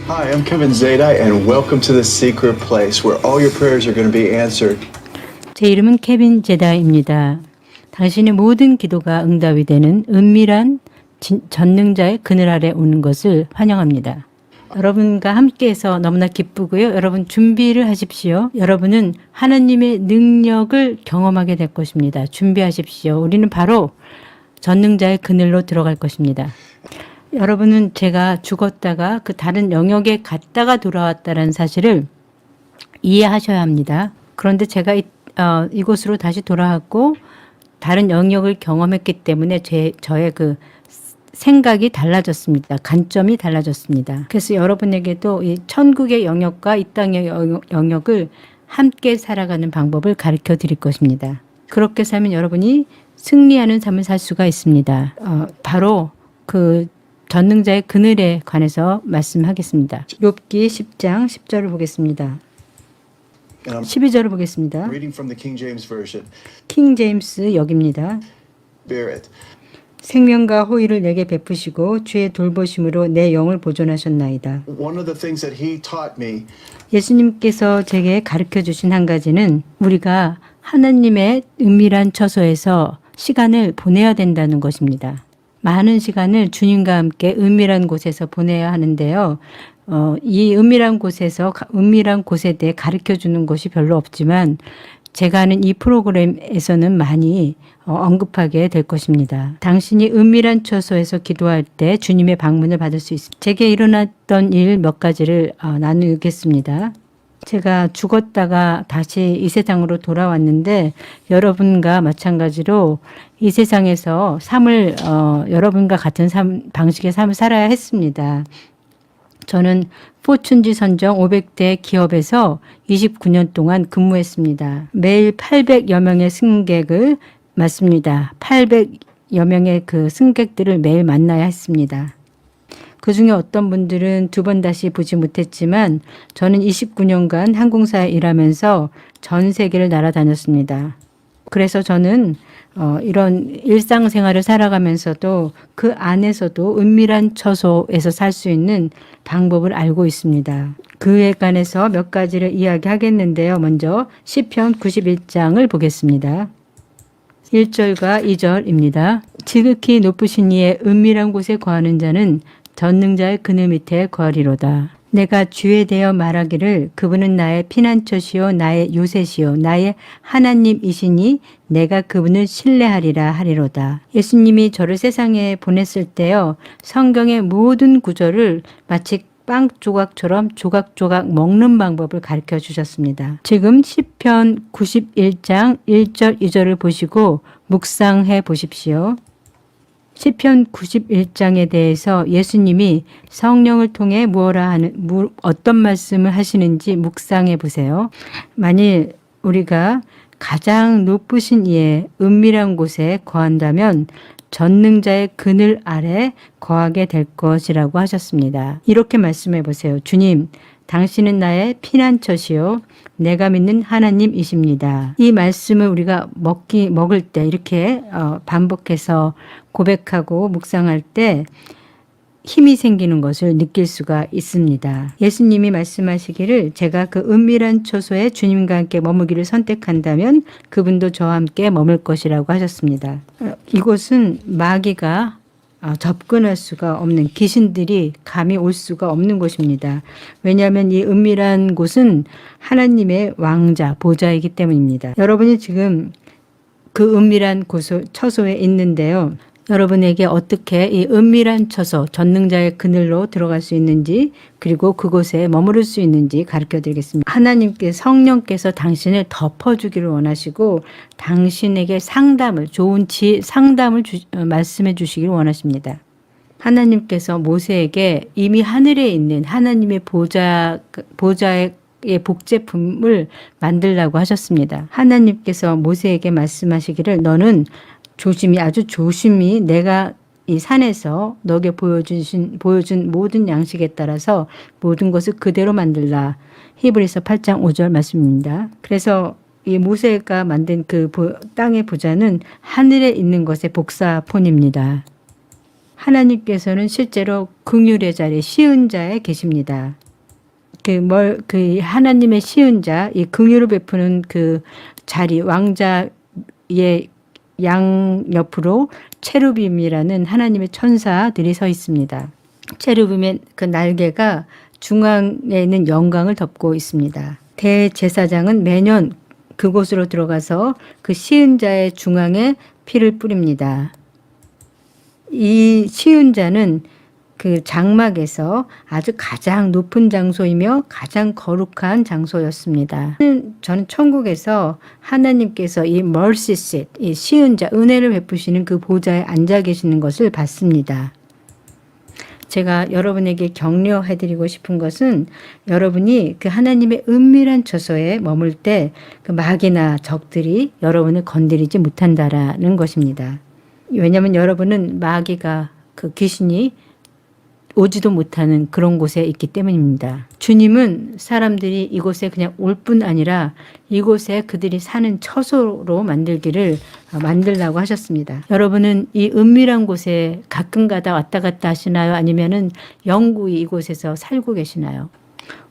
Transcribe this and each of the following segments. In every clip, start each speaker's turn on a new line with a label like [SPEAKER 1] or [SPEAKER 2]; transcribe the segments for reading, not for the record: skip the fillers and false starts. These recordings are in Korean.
[SPEAKER 1] Hi, I'm Kevin Zadai, and welcome to the secret place where all your prayers are going to be answered.
[SPEAKER 2] 제 이름은 케빈 제다입니다. 당신의 모든 기도가 응답이 되는 은밀한 전능자의 그늘 아래 오는 것을 환영합니다. 여러분과 함께해서 너무나 기쁘고요. 여러분 준비를 하십시오. 여러분은 하나님의 능력을 경험하게 될 것입니다. 준비하십시오. 우리는 바로 전능자의 그늘로 들어갈 것입니다. 여러분은 제가 죽었다가 그 다른 영역에 갔다가 돌아왔다는 사실을 이해하셔야 합니다. 그런데 제가 이곳으로 다시 돌아왔고 다른 영역을 경험했기 때문에 저의 그 생각이 달라졌습니다. 관점이 달라졌습니다. 그래서 여러분에게도 이 천국의 영역과 이 땅의 영역을 함께 살아가는 방법을 가르쳐 드릴 것입니다. 그렇게 살면 여러분이 승리하는 삶을 살 수가 있습니다. 바로 그 전능자의 그늘에 관해서 말씀하겠습니다. 욥기 10장 10절을 보겠습니다. 12절을 보겠습니다.
[SPEAKER 1] Reading from the King James Version.
[SPEAKER 2] 킹 제임스 역입니다.
[SPEAKER 1] Spirit.
[SPEAKER 2] 생명과 호의를 내게 베푸시고 주의 돌보심으로 내 영을 보존하셨나이다.
[SPEAKER 1] One of the things that he taught me
[SPEAKER 2] 예수님께서 제게 가르쳐 주신 한 가지는 우리가 하나님의 은밀한 처소에서 시간을 보내야 된다는 것입니다. 많은 시간을 주님과 함께 은밀한 곳에서 보내야 하는데요. 이 은밀한 곳에 대해 가르쳐 주는 것이 별로 없지만 제가 하는 이 프로그램에서는 많이 언급하게 될 것입니다. 당신이 은밀한 처소에서 기도할 때 주님의 방문을 받을 수 있습니다. 제게 일어났던 일 몇 가지를 나누겠습니다. 제가 죽었다가 다시 이 세상으로 돌아왔는데 여러분과 마찬가지로 이 세상에서 여러분과 같은 방식의 삶을 살아야 했습니다. 저는 포춘지 선정 500대 기업에서 29년 동안 근무했습니다. 매일 800여 명의 승객을 맞습니다. 800여 명의 그 승객들을 매일 만나야 했습니다. 그 중에 어떤 분들은 두 번 다시 보지 못했지만 저는 29년간 항공사에 일하면서 전 세계를 날아다녔습니다. 그래서 저는 이런 일상생활을 살아가면서도 그 안에서도 은밀한 처소에서 살 수 있는 방법을 알고 있습니다. 그에 관해서 몇 가지를 이야기하겠는데요. 먼저 시편 91장을 보겠습니다. 1절과 2절입니다. 지극히 높으신 이의 은밀한 곳에 거하는 자는 전능자의 그늘 밑에 거하리로다. 내가 주에 대어 말하기를 그분은 나의 피난처시요 나의 요새시요 나의 하나님이시니 내가 그분을 신뢰하리라 하리로다. 예수님이 저를 세상에 보냈을 때요. 성경의 모든 구절을 마치 빵 조각처럼 조각조각 먹는 방법을 가르쳐 주셨습니다. 지금 시편 91장 1절 2절을 보시고 묵상해 보십시오. 시편 91장에 대해서 예수님이 성령을 통해 어떤 말씀을 하시는지 묵상해 보세요. 만일 우리가 가장 높으신 이의 은밀한 곳에 거한다면 전능자의 그늘 아래 거하게 될 것이라고 하셨습니다. 이렇게 말씀해 보세요. 주님, 당신은 나의 피난처시요 내가 믿는 하나님이십니다. 이 말씀을 우리가 먹을 때 이렇게 반복해서 고백하고 묵상할 때 힘이 생기는 것을 느낄 수가 있습니다. 예수님이 말씀하시기를 제가 그 은밀한 처소에 주님과 함께 머무기를 선택한다면 그분도 저와 함께 머물 것이라고 하셨습니다. 이곳은 마귀가 접근할 수가 없는, 귀신들이 감히 올 수가 없는 곳입니다. 왜냐하면 이 은밀한 곳은 하나님의 왕자, 보좌이기 때문입니다. 여러분이 지금 그 은밀한 처소에 있는데요. 여러분에게 어떻게 이 은밀한 처소, 전능자의 그늘로 들어갈 수 있는지, 그리고 그곳에 머무를 수 있는지 가르쳐 드리겠습니다. 성령께서 당신을 덮어주기를 원하시고 당신에게 좋은 상담을 말씀해 주시기를 원하십니다. 하나님께서 모세에게 이미 하늘에 있는 하나님의 보좌의 복제품을 만들라고 하셨습니다. 하나님께서 모세에게 말씀하시기를 너는 아주 조심히 내가 이 산에서 너에게 보여준 모든 양식에 따라서 모든 것을 그대로 만들라. 히브리서 8장 5절 말씀입니다. 그래서 이 모세가 만든 그 땅의 보좌는 하늘에 있는 것의 복사본입니다. 하나님께서는 실제로 긍휼의 자리, 시은 자에 계십니다. 그 하나님의 시은 자, 이 긍휼을 베푸는 그 자리, 왕자의 양 옆으로 체루빔이라는 하나님의 천사들이 서 있습니다. 체루빔의 그 날개가 중앙에 있는 영광을 덮고 있습니다. 대제사장은 매년 그곳으로 들어가서 그 시은 자의 중앙에 피를 뿌립니다. 이 시은 자는 그 장막에서 아주 가장 높은 장소이며 가장 거룩한 장소였습니다. 저는 천국에서 하나님께서 이 mercy seat, 이 시은 자, 은혜를 베푸시는 그 보좌에 앉아 계시는 것을 봤습니다. 제가 여러분에게 격려해드리고 싶은 것은 여러분이 그 하나님의 은밀한 처소에 머물 때 그 마귀나 적들이 여러분을 건드리지 못한다라는 것입니다. 왜냐하면 여러분은 마귀가 그 귀신이 오지도 못하는 그런 곳에 있기 때문입니다. 주님은 사람들이 이곳에 그냥 올 뿐 아니라 이곳에 그들이 사는 처소로 만들라고 하셨습니다. 여러분은 이 은밀한 곳에 가끔가다 왔다 갔다 하시나요? 아니면은 영구히 이곳에서 살고 계시나요?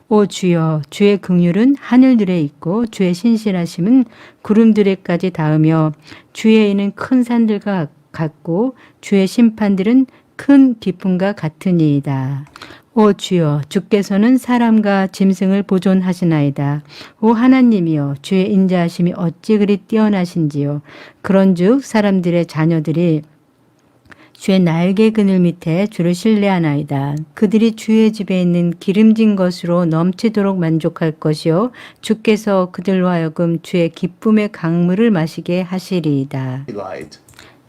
[SPEAKER 2] 오 주여, 주의 긍휼은 하늘들에 있고 주의 신실하심은 구름들에까지 닿으며 주의 이는 큰 산들과 같고 주의 심판들은 큰 깊음과 같으니이다. 오 주여, 주께서는 사람과 짐승을 보존하시나이다. 오 하나님이여, 주의 인자하심이 어찌 그리 뛰어나신지요. 그런즉 사람들의 자녀들이 주의 날개 그늘 밑에 주를 신뢰하나이다. 그들이 주의 집에 있는 기름진 것으로 넘치도록 만족할 것이요 주께서 그들로 하여금 주의 기쁨의 강물을 마시게 하시리이다.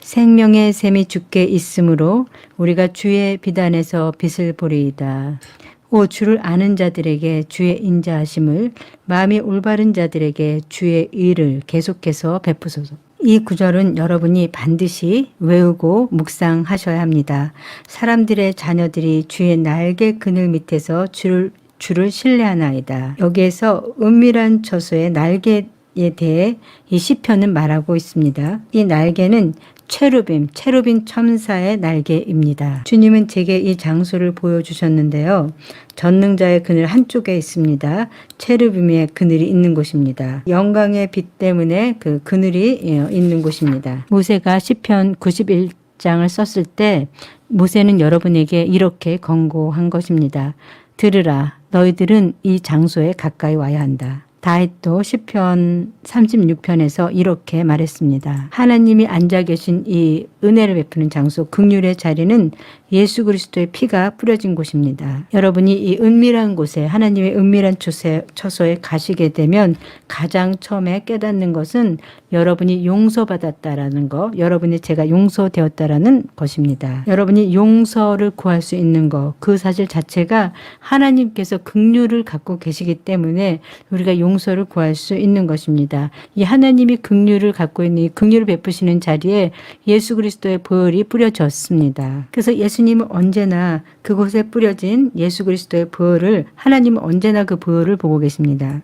[SPEAKER 2] 생명의 샘이 주께 있으므로 우리가 주의 비단에서 빛을 보리이다. 오 주를 아는 자들에게 주의 인자하심을, 마음이 올바른 자들에게 주의 의를 계속해서 베푸소서. 이 구절은 여러분이 반드시 외우고 묵상하셔야 합니다. 사람들의 자녀들이 주의 날개 그늘 밑에서 주를 신뢰하나이다. 여기에서 은밀한 처소의 날개에 대해 이 시편은 말하고 있습니다. 이 날개는 체루빔 천사의 날개입니다. 주님은 제게 이 장소를 보여주셨는데요. 전능자의 그늘 한쪽에 있습니다. 체루빔의 그늘이 있는 곳입니다. 영광의 빛 때문에 그 그늘이 있는 곳입니다. 모세가 시편 91장을 썼을 때 모세는 여러분에게 이렇게 권고한 것입니다. 들으라, 너희들은 이 장소에 가까이 와야 한다. 다윗도 시편 36편에서 이렇게 말했습니다. 하나님이 앉아 계신 이 은혜를 베푸는 장소, 긍휼의 자리는 예수 그리스도의 피가 뿌려진 곳입니다. 여러분이 이 은밀한 곳에, 하나님의 은밀한 처소에 가시게 되면 가장 처음에 깨닫는 것은 여러분이 용서받았다라는 것, 여러분이 제가 용서되었다라는 것입니다. 여러분이 용서를 구할 수 있는 것, 그 사실 자체가 하나님께서 긍휼을 갖고 계시기 때문에 우리가 용서를 구할 수 있는 것입니다. 이 하나님이 긍휼을 갖고 있는 이 긍휼을 베푸시는 자리에 예수 그리스도의 보혈이 뿌려졌습니다. 그래서 예수님은 언제나 그곳에 뿌려진 예수 그리스도의 보혈을, 하나님은 언제나 그 보혈을 보고 계십니다.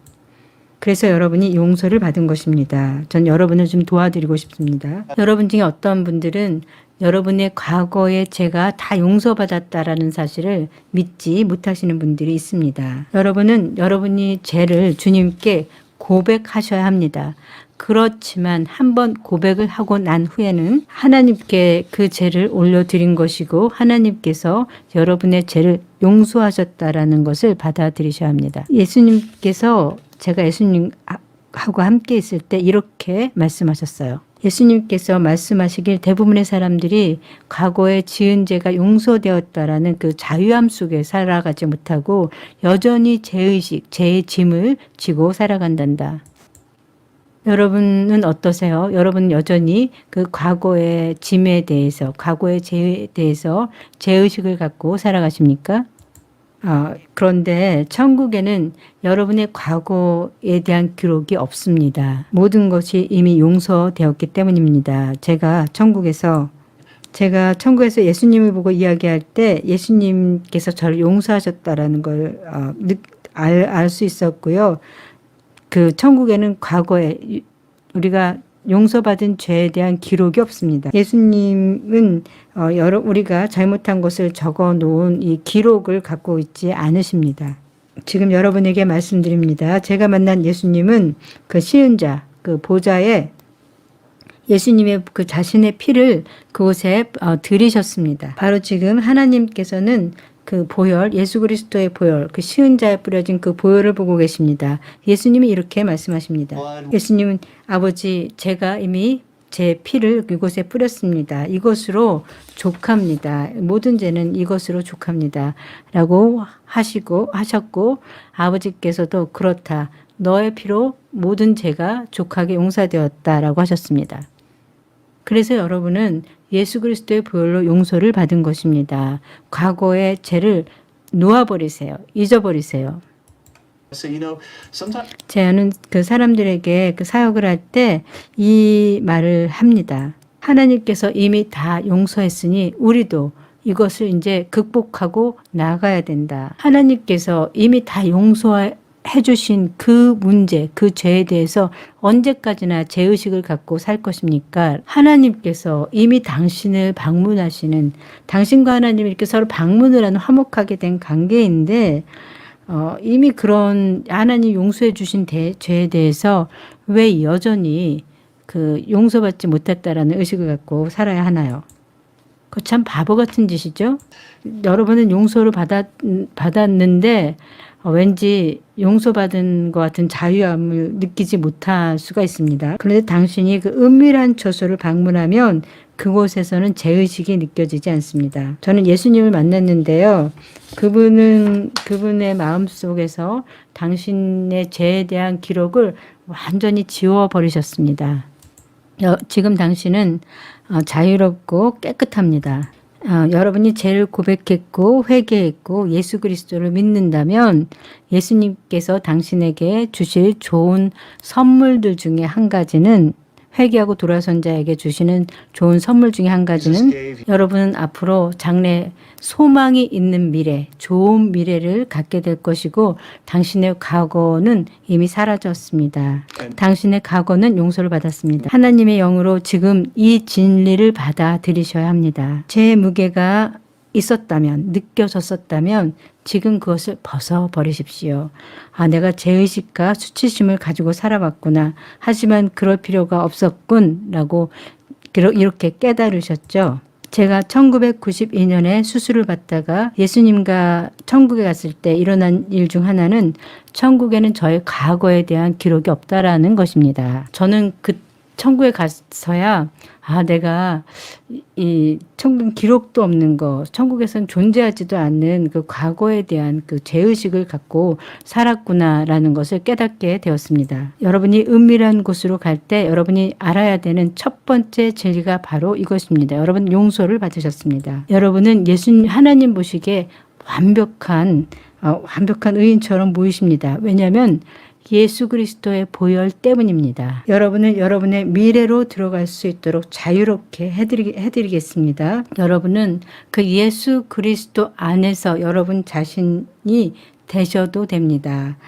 [SPEAKER 2] 그래서 여러분이 용서를 받은 것입니다. 전 여러분을 좀 도와드리고 싶습니다. 여러분 중에 어떤 분들은 여러분의 과거의 죄가 다 용서받았다라는 사실을 믿지 못하시는 분들이 있습니다. 여러분은 여러분이 죄를 주님께 고백하셔야 합니다. 그렇지만 한번 고백을 하고 난 후에는 하나님께 그 죄를 올려드린 것이고 하나님께서 여러분의 죄를 용서하셨다라는 것을 받아들이셔야 합니다. 예수님께서, 제가 예수님하고 함께 있을 때 이렇게 말씀하셨어요. 예수님께서 말씀하시길 대부분의 사람들이 과거에 지은 죄가 용서되었다라는 그 자유함 속에 살아가지 못하고 여전히 죄의식, 죄의 짐을 지고 살아간단다. 여러분은 어떠세요? 여러분 여전히 그 과거의 짐에 대해서, 과거의 죄에 대해서 죄의식을 갖고 살아가십니까? 그런데 천국에는 여러분의 과거에 대한 기록이 없습니다. 모든 것이 이미 용서되었기 때문입니다. 제가 천국에서 예수님을 보고 이야기할 때 예수님께서 저를 용서하셨다라는 걸 알 수 있었고요. 그 천국에는 과거에 우리가 용서받은 죄에 대한 기록이 없습니다. 예수님은 우리가 잘못한 것을 적어 놓은 이 기록을 갖고 있지 않으십니다. 지금 여러분에게 말씀드립니다. 제가 만난 예수님은 그 시은자, 그 보좌에 예수님의 그 자신의 피를 그곳에 들이셨습니다. 바로 지금 하나님께서는 그 보혈, 예수 그리스도의 보혈, 그 시은자에 뿌려진 그 보혈을 보고 계십니다. 예수님이 이렇게 말씀하십니다. 예수님은 아버지, 제가 이미 제 피를 이곳에 뿌렸습니다. 이것으로 족합니다. 모든 죄는 이것으로 족합니다. 라고 하셨고, 아버지께서도 그렇다. 너의 피로 모든 죄가 족하게 용서되었다라고 하셨습니다. 그래서 여러분은 예수 그리스도의 보혈로 용서를 받은 것입니다. 과거의 죄를 놓아버리세요. 잊어버리세요. 제가 그 사람들에게 그 사역을 할 때 이 말을 합니다. 하나님께서 이미 다 용서했으니 우리도 이것을 이제 극복하고 나가야 된다. 하나님께서 이미 다 용서해 주신 그 문제, 그 죄에 대해서 언제까지나 죄의식을 갖고 살 것입니까? 하나님께서 이미 당신을 방문하시는, 당신과 하나님이 이렇게 서로 방문을 하는 화목하게 된 관계인데 이미 그런 하나님 용서해 주신 죄에 대해서 왜 여전히 그 용서받지 못했다라는 의식을 갖고 살아야 하나요? 그 참 바보 같은 짓이죠. 여러분은 용서를 받았는데 왠지 용서받은 것 같은 자유함을 느끼지 못할 수가 있습니다. 그런데 당신이 그 은밀한 처소를 방문하면 그곳에서는 죄의식이 느껴지지 않습니다. 저는 예수님을 만났는데요. 그분의 마음속에서 당신의 죄에 대한 기록을 완전히 지워버리셨습니다. 지금 당신은 자유롭고 깨끗합니다. 여러분이 죄를 고백했고 회개했고 예수 그리스도를 믿는다면 예수님께서 당신에게 주실 좋은 선물들 중에 한 가지는, 회개하고 돌아선 자에게 주시는 좋은 선물 중에 한 가지는, 여러분은 앞으로 장래 소망이 있는 미래, 좋은 미래를 갖게 될 것이고 당신의 과거는 이미 사라졌습니다. 당신의 과거는 용서를 받았습니다. 하나님의 영으로 지금 이 진리를 받아들이셔야 합니다. 죄의 무게가 있었다면, 느껴졌었다면 지금 그것을 벗어버리십시오. 내가 죄의식과 수치심을 가지고 살아왔구나. 하지만 그럴 필요가 없었군. 라고 이렇게 깨달으셨죠. 제가 1992년에 수술을 받다가 예수님과 천국에 갔을 때 일어난 일 중 하나는 천국에는 저의 과거에 대한 기록이 없다라는 것입니다. 저는 그 천국에 가서야 내가 이 천국 기록도 없는 거, 천국에서는 존재하지도 않는 그 과거에 대한 그 죄의식을 갖고 살았구나라는 것을 깨닫게 되었습니다. 여러분이 은밀한 곳으로 갈 때 여러분이 알아야 되는 첫 번째 진리가 바로 이것입니다. 여러분 용서를 받으셨습니다. 여러분은 하나님 보시기에 완벽한 의인처럼 보이십니다. 왜냐하면 예수 그리스도의 보혈 때문입니다. 여러분은 여러분의 미래로 들어갈 수 있도록 자유롭게 해드리겠습니다. 여러분은 그 예수 그리스도 안에서 여러분 자신이 되셔도 됩니다.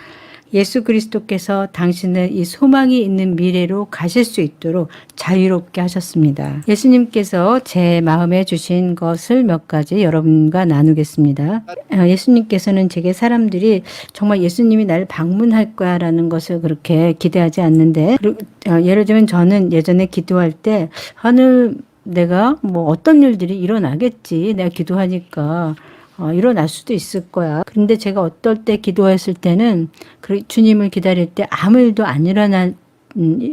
[SPEAKER 2] 예수 그리스도께서 당신을 이 소망이 있는 미래로 가실 수 있도록 자유롭게 하셨습니다. 예수님께서 제 마음에 주신 것을 몇 가지 여러분과 나누겠습니다. 예수님께서는 제게 사람들이 정말 예수님이 나를 방문할 거야라는 것을 그렇게 기대하지 않는데, 예를 들면 저는 예전에 기도할 때 하늘 내가 어떤 일들이 일어나겠지, 내가 기도하니까 일어날 수도 있을 거야. 그런데 제가 어떨 때 기도했을 때는 주님을 기다릴 때 아무 일도 안 일어난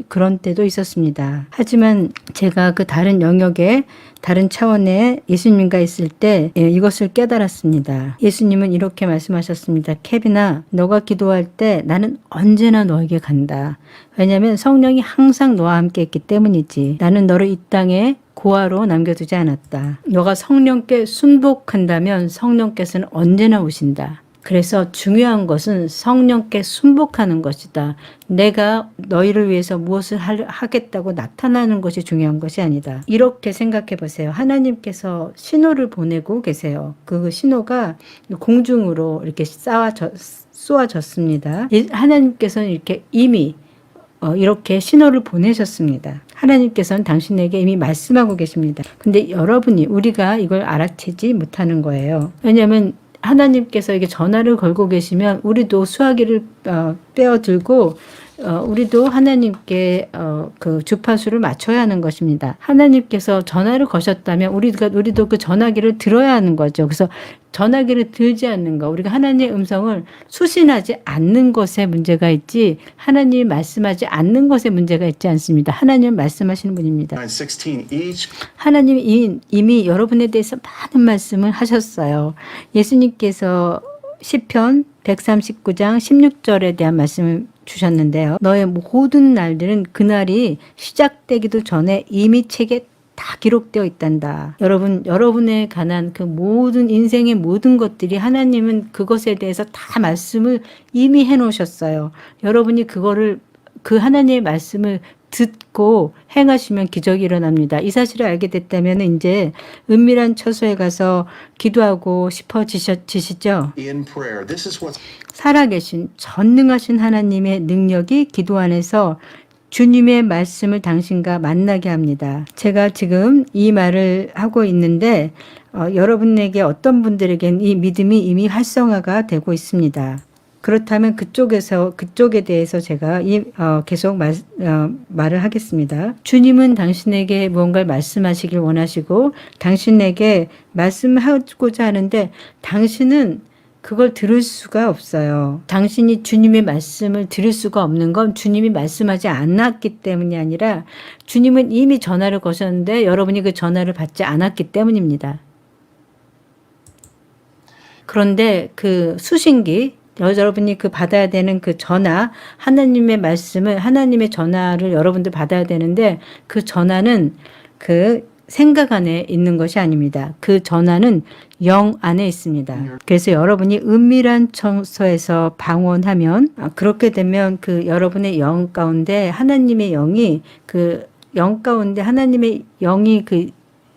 [SPEAKER 2] 그런 때도 있었습니다. 하지만 제가 그 다른 영역에 다른 차원에 예수님과 있을 때 이것을 깨달았습니다. 예수님은 이렇게 말씀하셨습니다. 케빈아, 너가 기도할 때 나는 언제나 너에게 간다. 왜냐하면 성령이 항상 너와 함께 있기 때문이지. 나는 너를 이 땅에 고아로 남겨두지 않았다. 너가 성령께 순복한다면 성령께서는 언제나 오신다. 그래서 중요한 것은 성령께 순복하는 것이다. 내가 너희를 위해서 무엇을 하겠다고 나타나는 것이 중요한 것이 아니다. 이렇게 생각해 보세요. 하나님께서 신호를 보내고 계세요. 그 신호가 공중으로 이렇게 쏘아졌습니다. 하나님께서는 이렇게 이미 이렇게 신호를 보내셨습니다. 하나님께서는 당신에게 이미 말씀하고 계십니다. 근데 여러분이 우리가 이걸 알아채지 못하는 거예요. 왜냐하면 하나님께서 이게 전화를 걸고 계시면 우리도 수화기를 빼어들고 우리도 하나님께 그 주파수를 맞춰야 하는 것입니다. 하나님께서 전화를 거셨다면 우리도 그 전화기를 들어야 하는 거죠. 그래서 전화기를 들지 않는 거, 우리가 하나님의 음성을 수신하지 않는 것에 문제가 있지 하나님이 말씀하지 않는 것에 문제가 있지 않습니다. 하나님은 말씀하시는 분입니다.
[SPEAKER 1] 9:16 each
[SPEAKER 2] 하나님이 이미 여러분에 대해서 많은 말씀을 하셨어요. 예수님께서 시편 139장 16절에 대한 말씀을 주셨는데요. 너의 모든 날들은 그날이 시작되기도 전에 이미 책에 다 기록되어 있단다. 여러분에 관한 그 모든 인생의 모든 것들이 하나님은 그것에 대해서 다 말씀을 이미 해놓으셨어요. 여러분이 그 하나님의 말씀을 듣고 행하시면 기적이 일어납니다. 이 사실을 알게 됐다면 이제 은밀한 처소에 가서 기도하고 싶어지시죠?
[SPEAKER 1] in prayer. This is what
[SPEAKER 2] 살아계신 전능하신 하나님의 능력이 기도 안에서 주님의 말씀을 당신과 만나게 합니다. 제가 지금 이 말을 하고 있는데 여러분에게 어떤 분들에겐 이 믿음이 이미 활성화가 되고 있습니다. 그렇다면 그쪽에 대해서 제가 계속 말을 하겠습니다. 주님은 당신에게 무언가를 말씀하시길 원하시고 당신에게 말씀하고자 하는데 당신은 그걸 들을 수가 없어요. 당신이 주님의 말씀을 들을 수가 없는 건 주님이 말씀하지 않았기 때문이 아니라 주님은 이미 전화를 거셨는데 여러분이 그 전화를 받지 않았기 때문입니다. 그런데 그 수신기, 여러분이 그 받아야 되는 그 전화, 하나님의 말씀을, 하나님의 전화를 여러분들 받아야 되는데 그 전화는 그 생각 안에 있는 것이 아닙니다. 그 전화는 영 안에 있습니다. 그래서 여러분이 은밀한 처소에서 방언하면 그렇게 되면 그 여러분의 영 가운데 하나님의 영이 그 영 가운데 하나님의 영이 그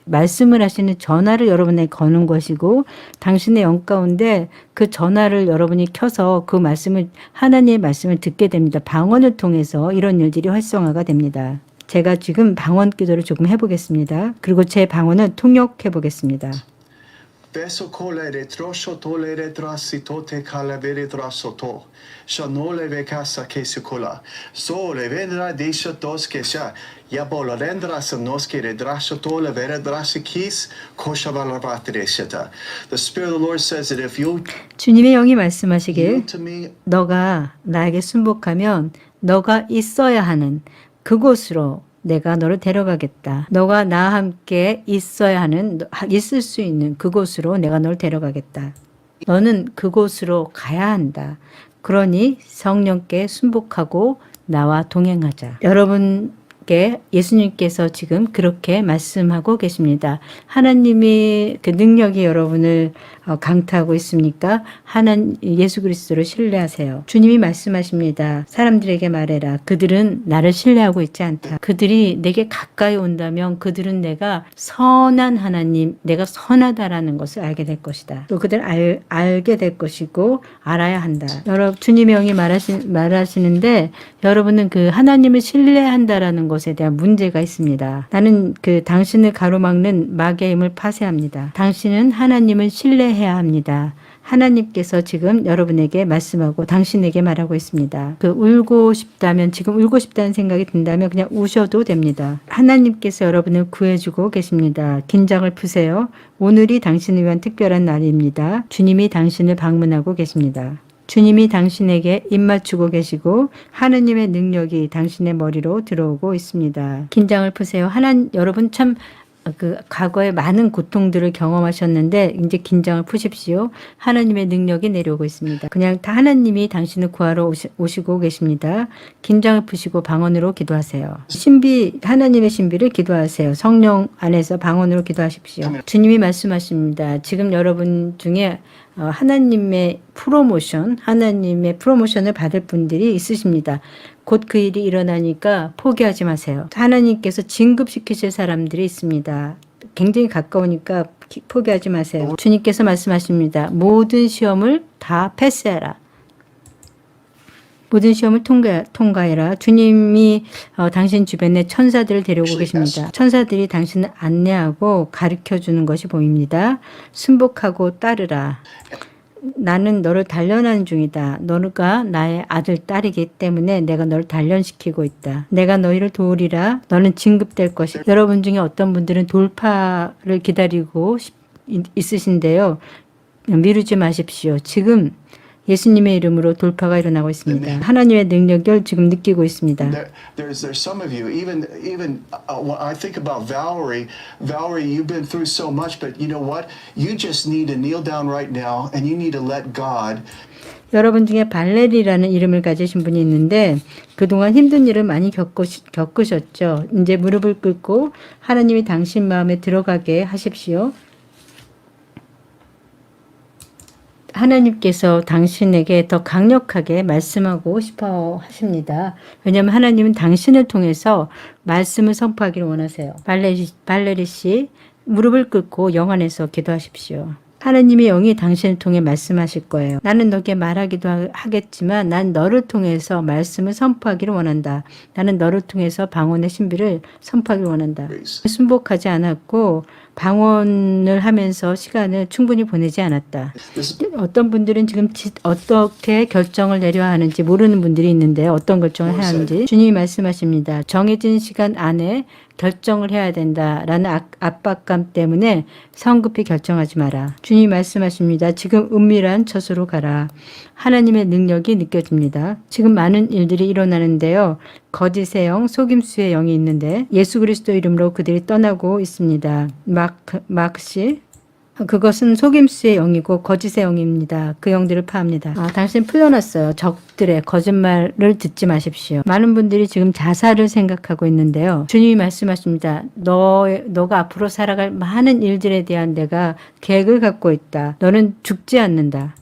[SPEAKER 2] 말씀을 하시는 전화를 여러분에게 거는 것이고 당신의 영 가운데 그 전화를 여러분이 켜서 그 말씀을 하나님의 말씀을 듣게 됩니다. 방언을 통해서 이런 일들이 활성화가 됩니다. 제가 지금 방언 기도를 조금 해보겠습니다. 그리고 제 방언을 통역해 보겠습니다.
[SPEAKER 1] Beso colere trosho tolere trassi tote calavere trasoto. Shanole ve casa que se cola. Sole vendra desha tos que sha. Yabola rendra sa nos que redrasho tole vere drasi kis koshavala vatreseta. The Spirit of the Lord says that if you
[SPEAKER 2] 주님의 영이 말씀하시길
[SPEAKER 1] yield to me,
[SPEAKER 2] 너가 나에게 순복하면 너가 있어야 하는 그곳으로 내가 너를 데려가겠다. 너가 나와 함께 있어야 하는, 있을 수 있는 그곳으로 내가 너를 데려가겠다. 너는 그곳으로 가야 한다. 그러니 성령께 순복하고 나와 동행하자. 여러분께 예수님께서 지금 그렇게 말씀하고 계십니다. 하나님이 그 능력이 여러분을 강타하고 있습니까? 예수 그리스도를 신뢰하세요. 주님이 말씀하십니다. 사람들에게 말해라. 그들은 나를 신뢰하고 있지 않다. 그들이 내게 가까이 온다면 그들은 내가 선한 하나님, 내가 선하다라는 것을 알게 될 것이다. 또 그들 알게 될 것이고 알아야 한다. 여러분, 주님의 영이 말하시는데 여러분은 그 하나님을 신뢰한다라는 것에 대한 문제가 있습니다. 나는 그 당신을 가로막는 마귀의 힘을 파쇄합니다. 당신은 하나님을 신뢰해야 합니다. 하나님께서 지금 여러분에게 말씀하고 당신에게 말하고 있습니다. 울고 싶다면, 지금 울고 싶다는 생각이 든다면 그냥 우셔도 됩니다. 하나님께서 여러분을 구해주고 계십니다. 긴장을 푸세요. 오늘이 당신을 위한 특별한 날입니다. 주님이 당신을 방문하고 계십니다. 주님이 당신에게 입 맞추고 계시고 하느님의 능력이 당신의 머리로 들어오고 있습니다. 긴장을 푸세요. 여러분 참 과거에 많은 고통들을 경험하셨는데 이제 긴장을 푸십시오. 하나님의 능력이 내려오고 있습니다. 그냥 다 하나님이 당신을 구하러 오시고 계십니다. 긴장을 푸시고 방언으로 기도하세요. 하나님의 신비를 기도하세요. 성령 안에서 방언으로 기도하십시오. 주님이 말씀하십니다. 지금 여러분 중에 하나님의 프로모션을 받을 분들이 있으십니다. 곧 그 일이 일어나니까 포기하지 마세요. 하나님께서 진급시키실 사람들이 있습니다. 굉장히 가까우니까 포기하지 마세요. 주님께서 말씀하십니다. 모든 시험을 다 패스해라. 모든 시험을 통과해라. 주님이 당신 주변에 천사들을 데려오고 계십니다. 천사들이 당신을 안내하고 가르쳐 주는 것이 보입니다. 순복하고 따르라. 나는 너를 단련하는 중이다. 너가 나의 아들, 딸이기 때문에 내가 너를 단련시키고 있다. 내가 너희를 도우리라. 너는 진급될 것이다. 여러분 중에 어떤 분들은 돌파를 기다리고 있으신데요. 미루지 마십시오. 지금 예수님의 이름으로 돌파가 일어나고 있습니다. 하나님의 능력을 지금 느끼고 있습니다.
[SPEAKER 1] There's some of you, even when I think about Valerie, you've been through so much, but you know what? You just need to kneel down right now and you need to let God.
[SPEAKER 2] 여러분 중에 발레리라는 이름을 가지신 분이 있는데 그동안 힘든 일을 많이 겪으셨죠. 이제 무릎을 꿇고 하나님이 당신 마음에 들어가게 하십시오. 하나님께서 당신에게 더 강력하게 말씀하고 싶어 하십니다. 왜냐하면 하나님은 당신을 통해서 말씀을 선포하기를 원하세요. 발레리 씨, 무릎을 꿇고 영 안에서 기도하십시오. 하나님의 영이 당신을 통해 말씀하실 거예요. 나는 너에게 말하기도 하겠지만 난 너를 통해서 말씀을 선포하기를 원한다. 나는 너를 통해서 방언의 신비를 선포하기를 원한다. 순복하지 않았고 방언을 하면서 시간을 충분히 보내지 않았다. 어떤 분들은 지금 어떻게 결정을 내려야 하는지 모르는 분들이 있는데 어떤 결정을 해야 하는지 주님이 말씀하십니다. 정해진 시간 안에 결정을 해야 된다라는 압박감 때문에 성급히 결정하지 마라. 주님이 말씀하십니다. 지금 은밀한 처소로 가라. 하나님의 능력이 느껴집니다. 지금 많은 일들이 일어나는데요. 거짓의 영, 속임수의 영이 있는데 예수 그리스도 이름으로 그들이 떠나고 있습니다. 막시 그것은 속임수의 영이고 거짓의 영입니다. 그 영들을 파합니다. 당신 풀려났어요. 적들의 거짓말을 듣지 마십시오. 많은 분들이 지금 자살을 생각하고 있는데요. 주님이 말씀하십니다. 너가 앞으로 살아갈 많은 일들에 대한 내가 계획을 갖고 있다. 너는 죽지 않는다.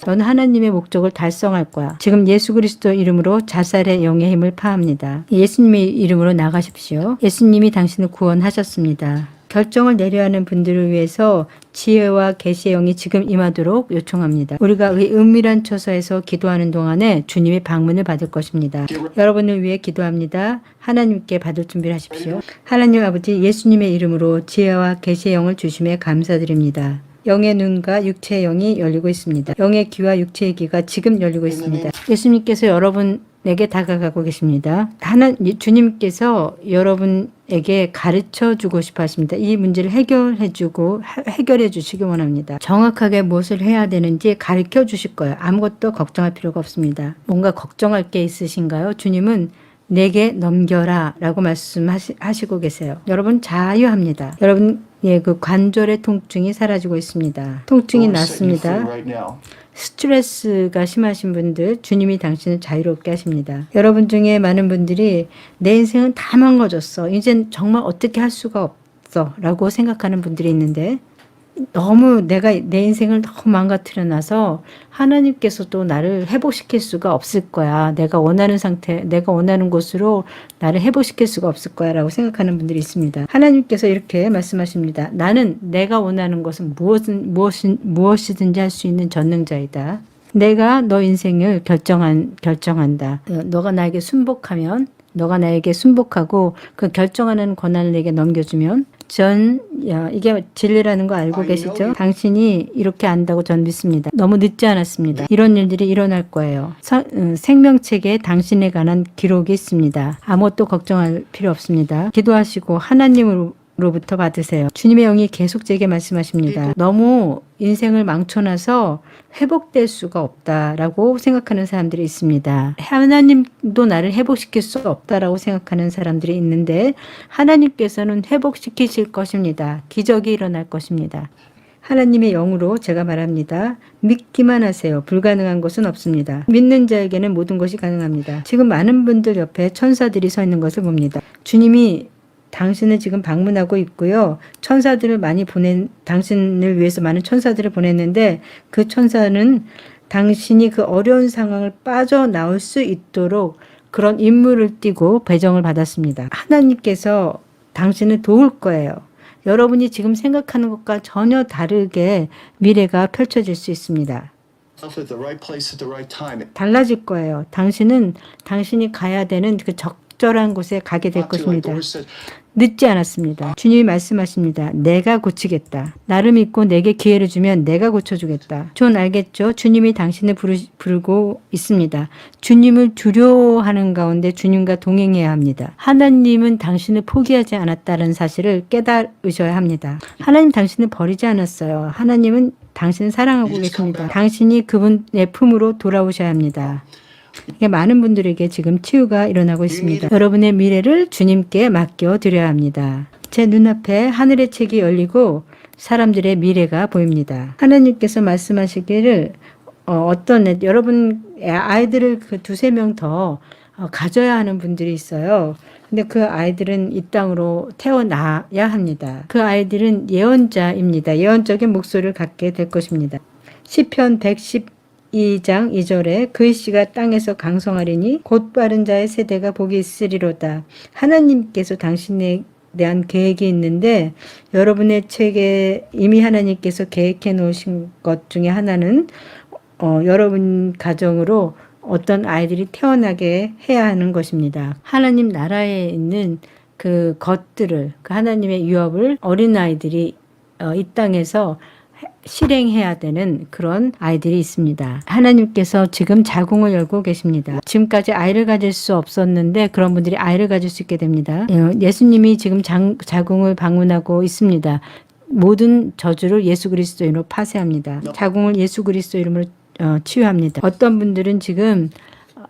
[SPEAKER 2] 너는 하나님의 목적을 달성할 거야. 지금 예수 그리스도 이름으로 자살의 영의 힘을 파합니다. 예수님의 이름으로 나가십시오. 예수님이 당신을 구원하셨습니다. 결정을 내려야 하는 분들을 위해서 지혜와 계시의 영이 지금 임하도록 요청합니다. 우리가 이 은밀한 처소에서 기도하는 동안에 주님의 방문을 받을 것입니다. 여러분을 위해 기도합니다. 하나님께 받을 준비를 하십시오. 하나님 아버지, 예수님의 이름으로 지혜와 계시의 영을 주심에 감사드립니다. 영의 눈과 육체의 영이 열리고 있습니다. 영의 귀와 육체의 귀가 지금 열리고 있습니다. 예수님께서 여러분에게 다가가고 계십니다. 주님께서 여러분에게 가르쳐 주고 싶어 하십니다. 이 문제를 해결해 주시기 원합니다. 정확하게 무엇을 해야 되는지 가르쳐 주실 거예요. 아무것도 걱정할 필요가 없습니다. 뭔가 걱정할 게 있으신가요? 주님은 내게 넘겨라 라고 말씀하시고 계세요. 여러분 자유합니다. 여러분 그 관절의 통증이 사라지고 있습니다. 통증이 났습니다. 스트레스가 심하신 분들 주님이 당신을 자유롭게 하십니다. 여러분 중에 많은 분들이 내 인생은 다 망가졌어. 이젠 정말 어떻게 할 수가 없어 라고 생각하는 분들이 있는데 너무 내 인생을 너무 망가뜨려 놔서 하나님께서도 나를 회복시킬 수가 없을 거야. 내가 원하는 상태, 내가 원하는 곳으로 나를 회복시킬 수가 없을 거야 라고 생각하는 분들이 있습니다. 하나님께서 이렇게 말씀하십니다. 나는 내가 원하는 것은 무엇이든지 할 수 있는 전능자이다. 내가 너 인생을 결정한다. 너가 나에게 순복하면, 너가 나에게 순복하고 그 결정하는 권한을 내게 넘겨주면 이게 진리라는 거 알고 계시죠? 당신이 이렇게 안다고 전 믿습니다. 너무 늦지 않았습니다. 이런 일들이 일어날 거예요. 생명책에 당신에 관한 기록이 있습니다. 아무것도 걱정할 필요 없습니다. 기도하시고 하나님으로부터 받으세요. 주님의 영이 계속 제게 말씀하십니다. 너무 인생을 망쳐놔서 회복될 수가 없다라고 생각하는 사람들이 있습니다. 하나님도 나를 회복시킬 수 없다라고 생각하는 사람들이 있는데 하나님께서는 회복시키실 것입니다. 기적이 일어날 것입니다. 하나님의 영으로 제가 말합니다. 믿기만 하세요. 불가능한 것은 없습니다. 믿는 자에게는 모든 것이 가능합니다. 지금 많은 분들 옆에 천사들이 서 있는 것을 봅니다. 주님이 당신을 지금 방문하고 있고요. 천사들을 당신을 위해서 많은 천사들을 보냈는데 그 천사는 당신이 그 어려운 상황을 빠져나올 수 있도록 그런 임무를 띠고 배정을 받았습니다. 하나님께서 당신을 도울 거예요. 여러분이 지금 생각하는 것과 전혀 다르게 미래가 펼쳐질 수 있습니다.
[SPEAKER 1] at the right place at the right time.
[SPEAKER 2] 달라질 거예요. 당신은 당신이 가야 되는 그 적절한 곳에 가게 될
[SPEAKER 1] Not too late. The
[SPEAKER 2] 것입니다.
[SPEAKER 1] Lord said,
[SPEAKER 2] 늦지 않았습니다. 주님이 말씀하십니다. 내가 고치겠다. 나를 믿고 내게 기회를 주면 내가 고쳐주겠다. 전 알겠죠? 주님이 당신을 부르고 있습니다. 주님을 두려워하는 가운데 주님과 동행해야 합니다. 하나님은 당신을 포기하지 않았다는 사실을 깨달으셔야 합니다. 하나님 당신을 버리지 않았어요. 하나님은 당신을 사랑하고 계십니다. 당신이 그분의 품으로 돌아오셔야 합니다. 이게 많은 분들에게 지금 치유가 일어나고 있습니다. 여러분의 미래를 주님께 맡겨드려야 합니다. 제 눈앞에 하늘의 책이 열리고 사람들의 미래가 보입니다. 하나님께서 말씀하시기를 여러분 아이들을 그 2-3명 더 가져야 하는 분들이 있어요. 근데 그 아이들은 이 땅으로 태어나야 합니다. 그 아이들은 예언자입니다. 예언적인 목소리를 갖게 될 것입니다. 시편 112장 2절에 그의 씨가 땅에서 강성하리니 곧 빠른 자의 세대가 복이 있으리로다. 하나님께서 당신에 대한 계획이 있는데 여러분의 책에 이미 하나님께서 계획해 놓으신 것 중에 하나는 여러분 가정으로 어떤 아이들이 태어나게 해야 하는 것입니다. 하나님 나라에 있는 그 것들을, 그 하나님의 유업을 어린아이들이 이 땅에서 실행해야 되는 그런 아이들이 있습니다. 하나님께서 지금 자궁을 열고 계십니다. 지금까지 아이를 가질 수 없었는데 그런 분들이 아이를 가질 수 있게 됩니다. 예수님이 지금 자궁을 방문하고 있습니다. 모든 저주를 예수 그리스도 이름으로 파쇄합니다. 자궁을 예수 그리스도 이름으로 치유합니다. 어떤 분들은 지금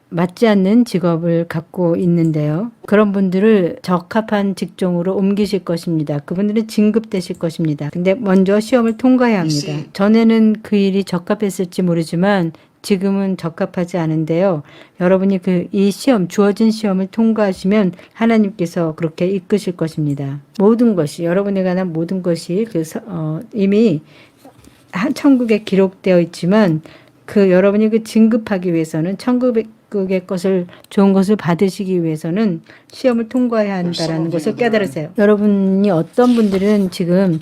[SPEAKER 2] 맞지 않는 직업을 갖고 있는데요. 그런 분들을 적합한 직종으로 옮기실 것입니다. 그분들은 진급되실 것입니다. 근데 먼저 시험을 통과해야 합니다. 전에는 그 일이 적합했을지 모르지만 지금은 적합하지 않은데요. 여러분이 이 시험, 주어진 시험을 통과하시면 하나님께서 그렇게 이끄실 것입니다. 모든 것이, 여러분에 관한 모든 것이 이미 천국에 기록되어 있지만 여러분이 진급하기 위해서는 천국의 것을 좋은 것을 받으시기 위해서는 시험을 통과해야 한다라는 것을 깨달으세요. 여러분이 어떤 분들은 지금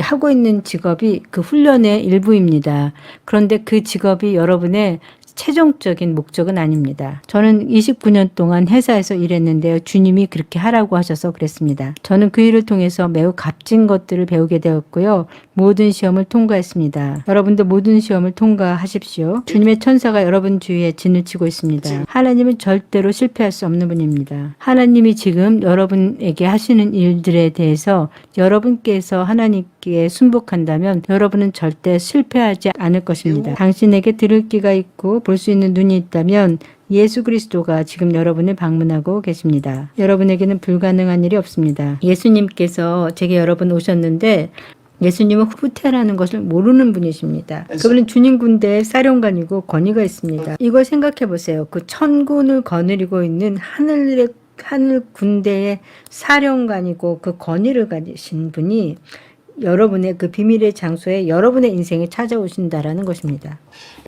[SPEAKER 2] 하고 있는 직업이 그 훈련의 일부입니다. 그런데 그 직업이 여러분의 최종적인 목적은 아닙니다. 저는 29년 동안 회사에서 일했는데요. 주님이 그렇게 하라고 하셔서 그랬습니다. 저는 그 일을 통해서 매우 값진 것들을 배우게 되었고요. 모든 시험을 통과했습니다. 여러분도 모든 시험을 통과하십시오. 주님의 천사가 여러분 주위에 진을 치고 있습니다. 하나님은 절대로 실패할 수 없는 분입니다. 하나님이 지금 여러분에게 하시는 일들에 대해서 여러분께서 하나님께 순복한다면 여러분은 절대 실패하지 않을 것입니다. 당신에게 들을 귀가 있고 볼 수 있는 눈이 있다면 예수 그리스도가 지금 여러분을 방문하고 계십니다. 여러분에게는 불가능한 일이 없습니다. 예수님께서 제게 여러 번 오셨는데 예수님은 후퇴라는 것을 모르는 분이십니다. 그분은 주님 군대의 사령관이고 권위가 있습니다. 이걸 생각해 보세요. 그 천군을 거느리고 있는 하늘 군대의 사령관이고 그 권위를 가지신 분이 여러분의 그 비밀의 장소에 여러분의 인생에 찾아오신다라는 것입니다.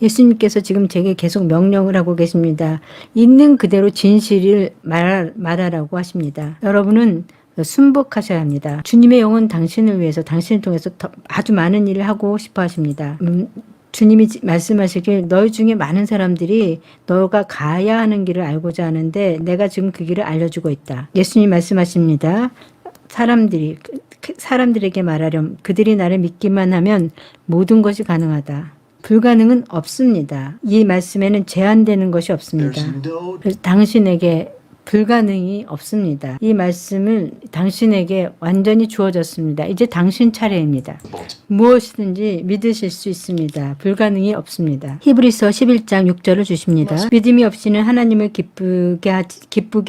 [SPEAKER 2] 예수님께서 지금 제게 계속 명령을 하고 계십니다. 있는 그대로 진실을 말하라고 하십니다. 여러분은 순복하셔야 합니다. 주님의 영은 당신을 위해서 당신을 통해서 아주 많은 일을 하고 싶어 하십니다. 주님이 말씀하시길 너희 중에 많은 사람들이 너가 가야 하는 길을 알고자 하는데 내가 지금 그 길을 알려주고 있다. 예수님 말씀하십니다. 사람들에게 말하렴. 그들이 나를 믿기만 하면 모든 것이 가능하다. 불가능은 없습니다. 이 말씀에는 제한되는 것이 없습니다. 그래서 당신에게 불가능이 없습니다. 이 말씀을 당신에게 완전히 주어졌습니다. 이제 당신 차례입니다. 무엇이든지 믿으실 수 있습니다. 불가능이 없습니다. 히브리서 11장 6절을 주십니다. 믿음이 없이는 하나님을 기쁘게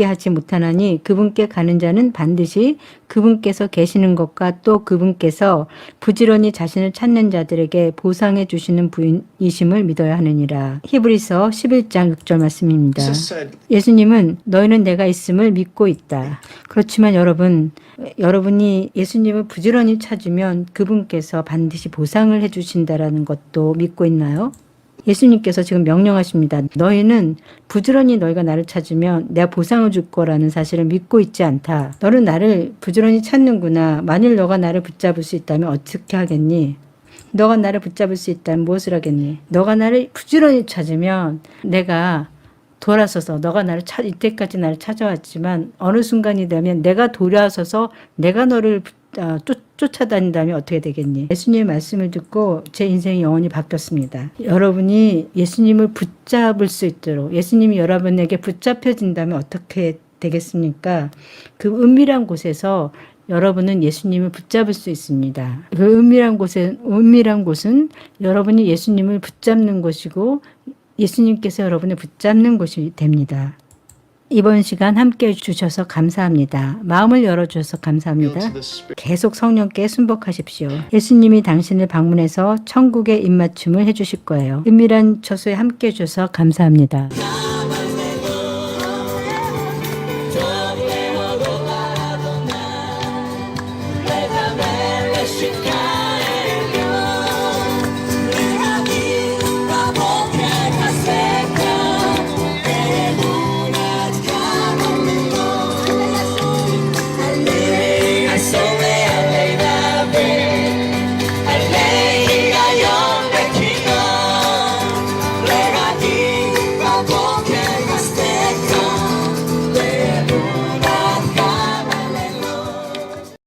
[SPEAKER 2] 하지 못하나니 그분께 가는 자는 반드시 그분께서 계시는 것과 또 그분께서 부지런히 자신을 찾는 자들에게 보상해 주시는 분이심을 믿어야 하느니라. 히브리서 11장 6절 말씀입니다. 예수님은 너희는 내가 있음을 믿고 있다. 그렇지만 여러분이 예수님을 부지런히 찾으면 그분께서 반드시 보상을 해주신다라는 것도 믿고 있나요? 예수님께서 지금 명령하십니다. 너희는 부지런히 너희가 나를 찾으면 내가 보상을 줄 거라는 사실을 믿고 있지 않다. 너는 나를 부지런히 찾는구나. 만일 너가 나를 붙잡을 수 있다면 어떻게 하겠니? 너가 나를 붙잡을 수 있다면 무엇을 하겠니? 너가 나를 부지런히 찾으면 내가 돌아서서 너가 이때까지 나를 찾아왔지만 어느 순간이 되면 내가 돌아서서 내가 너를 쫓아다닌다면 어떻게 되겠니? 예수님의 말씀을 듣고 제 인생이 영원히 바뀌었습니다. 여러분이 예수님을 붙잡을 수 있도록 예수님이 여러분에게 붙잡혀진다면 어떻게 되겠습니까? 그 은밀한 곳에서 여러분은 예수님을 붙잡을 수 있습니다. 그 은밀한 곳은 여러분이 예수님을 붙잡는 곳이고 예수님께서 여러분을 붙잡는 곳이 됩니다. 이번 시간 함께 해주셔서 감사합니다. 마음을 열어주셔서 감사합니다. 계속 성령께 순복하십시오. 예수님이 당신을 방문해서 천국의 입맞춤을 해주실 거예요. 은밀한 처소에 함께 해주셔서 감사합니다.